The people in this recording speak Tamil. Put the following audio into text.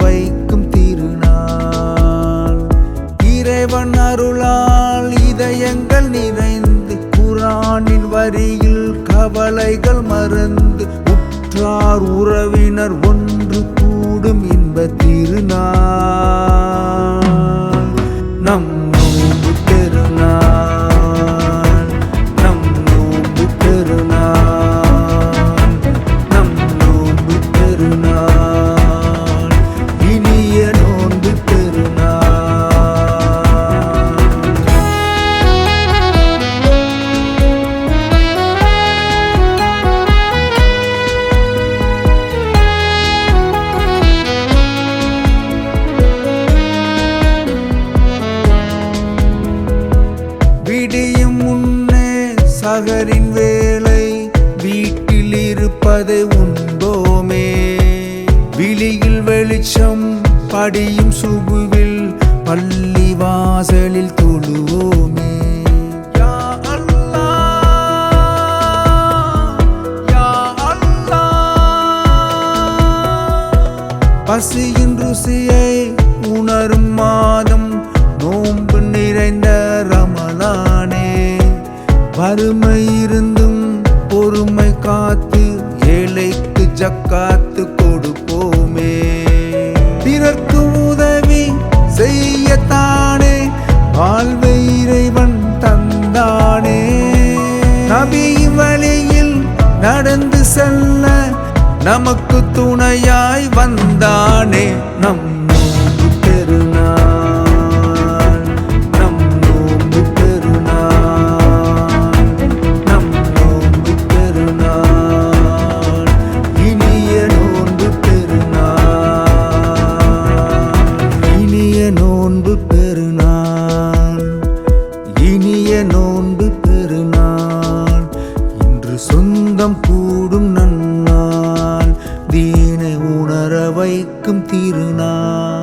வைக்கும் திருநாள். இறைவன் அருளால் இதயங்கள் நிறைந்து குர்ஆனின் வரியில் கவலைகள் மறந்து உற்றார் உறவினர் ஒன்று கூடும் இன்ப திருநாள். நம் நோன்பு பெருநாள், நம் நோன்பு பெருநாள், நம் நோன்பு பெருநாள், இனிய நோன்பு பெருநாள். விடியும் முன்னே சகரின் வேலை வீட்டில் இருப்பதை உண்போமே. விழியில் வெளிச்சம் படியும் சுபுவில் பள்ளி வாசலில் தொழுவோமே. யா அல்லாஹ், யா அல்லாஹ். பசியின் ருசியை உணரும் மாதம் நோன்பு நிறைந்த ரமலானே. வறுமை இருந்தும் பொறுமை காத்து ஏழைக்கு ஜக்காத்து கொடுப்போமே. பிறர்க்கு உதவி செய்யத்தானே வாழ்வை இறைவன் தந்தானே. நபி வழியில் நடந்து செல்ல நமக்கு துணையாய் வந்தானே. நம் நோன்பு பெருநாள், நம் நோன்பு பெருநாள், நம் நோன்பு பெருநாள், இனிய நோன்பு பெருநாள், இனிய நோன்பு பெருநாள், இனிய நோன்பு பெருநாள். இன்று சொந்தம் கூடும் நன்னாள், தீனை உணர வைக்கும் திருநாள்.